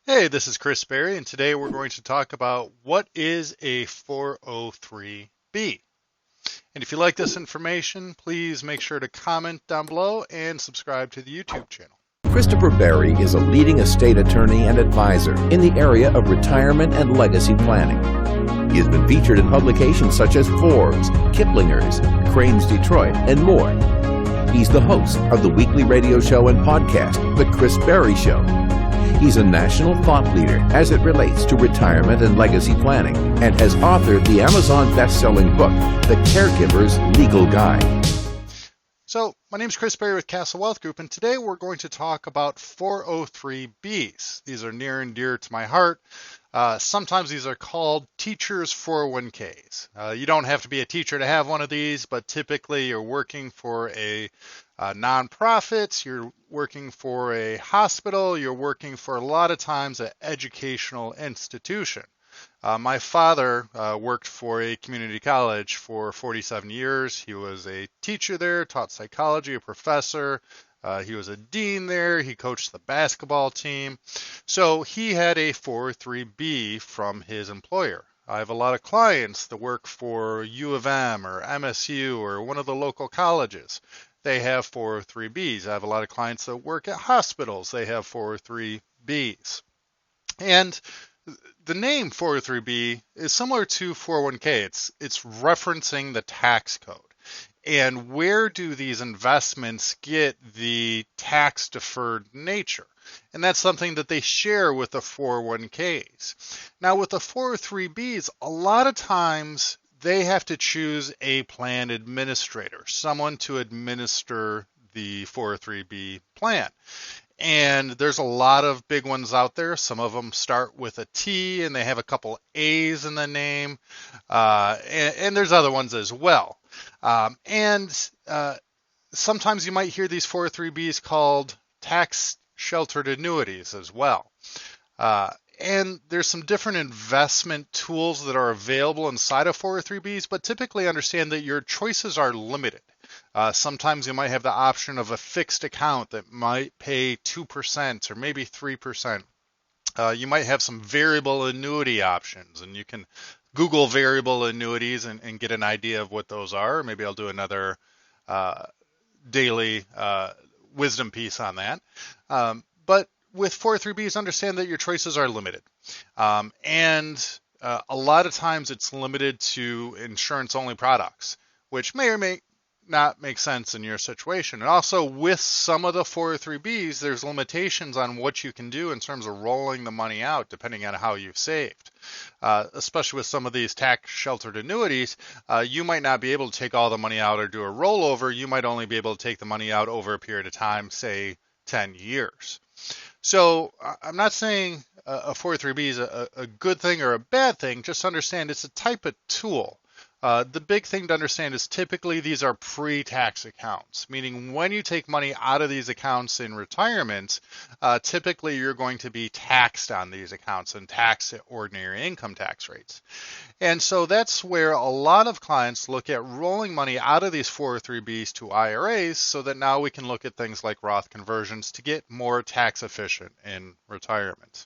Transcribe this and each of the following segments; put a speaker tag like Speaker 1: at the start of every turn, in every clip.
Speaker 1: Hey, this is Chris Berry, and today we're going to talk about what is a 403B. And if you like this information, please make sure to comment down below and subscribe to the YouTube channel.
Speaker 2: Christopher Berry is a leading estate attorney and advisor in the area of retirement and legacy planning. He has been featured in publications such as Forbes, Kiplinger's, Crane's Detroit, and more. He's the host of the weekly radio show and podcast, The Chris Berry Show. He's a national thought leader as it relates to retirement and legacy planning, and has authored the Amazon best-selling book, The Caregiver's Legal Guide.
Speaker 1: So, my name is Chris Berry with Castle Wealth Group, and today we're going to talk about 403Bs. These are near and dear to my heart. Sometimes these are called teachers' 401ks. You don't have to be a teacher to have one of these, but typically you're working for a nonprofit, you're working for a hospital, you're working for a lot of times an educational institution. My father worked for a community college for 47 years. He was a teacher there, taught psychology, a professor. He was a dean there. He coached the basketball team. So he had a 403B from his employer. I have a lot of clients that work for U of M or MSU or one of the local colleges. They have 403Bs. I have a lot of clients that work at hospitals. They have 403Bs. And the name 403B is similar to 401k. It's referencing the tax code. And where do these investments get the tax deferred nature? And that's something that they share with the 401ks. Now with the 403Bs, a lot of times they have to choose a plan administrator, someone to administer the 403B plan. And there's a lot of big ones out there. Some of them start with a T and they have a couple A's in the name. And there's other ones as well. Sometimes you might hear these 403Bs called tax-sheltered annuities as well. And there's some different investment tools that are available inside of 403Bs, but typically understand that your choices are limited. Sometimes you might have the option of a fixed account that might pay 2% or maybe 3%. You might have some variable annuity options, and you can Google variable annuities and get an idea of what those are. Maybe I'll do another daily wisdom piece on that. But with 403Bs, understand that your choices are limited. And a lot of times it's limited to insurance-only products, which may or may not make sense in your situation. And also with some of the 403Bs, there's limitations on what you can do in terms of rolling the money out depending on how you've saved. Especially with some of these tax-sheltered annuities, you might not be able to take all the money out or do a rollover. You might only be able to take the money out over a period of time, say 10 years. So I'm not saying a 403B is a good thing or a bad thing. Just understand it's a type of tool. The big thing to understand is typically these are pre-tax accounts, meaning when you take money out of these accounts in retirement, typically you're going to be taxed on these accounts and taxed at ordinary income tax rates. And so that's where a lot of clients look at rolling money out of these 403Bs to IRAs so that now we can look at things like Roth conversions to get more tax efficient in retirement.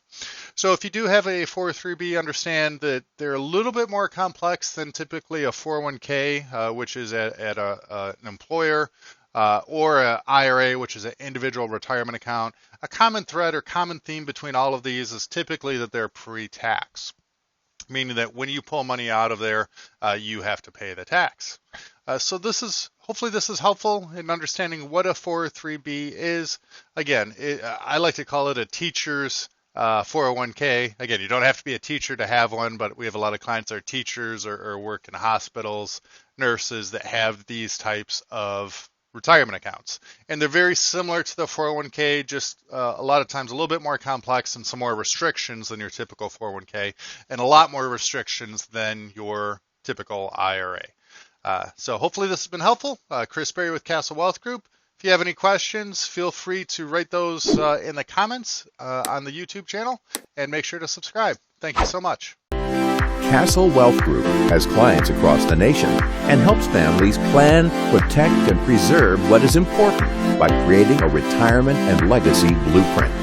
Speaker 1: So if you do have a 403B, understand that they're a little bit more complex than typically a 401k, which is at an employer, or an IRA, which is an individual retirement account. A common thread or common theme between all of these is typically that they're pre-tax, meaning that when you pull money out of there, you have to pay the tax. So hopefully this is helpful in understanding what a 403B is. Again, I like to call it a teacher's 401k. Again, you don't have to be a teacher to have one, but we have a lot of clients that are teachers or work in hospitals, nurses that have these types of retirement accounts. And they're very similar to the 401k, just a lot of times a little bit more complex and some more restrictions than your typical 401k, and a lot more restrictions than your typical IRA. So hopefully this has been helpful. Chris Berry with Castle Wealth Group. If you have any questions, feel free to write those in the comments on the YouTube channel, and make sure to subscribe. Thank you so much.
Speaker 2: Castle Wealth Group has clients across the nation and helps families plan, protect, and preserve what is important by creating a retirement and legacy blueprint.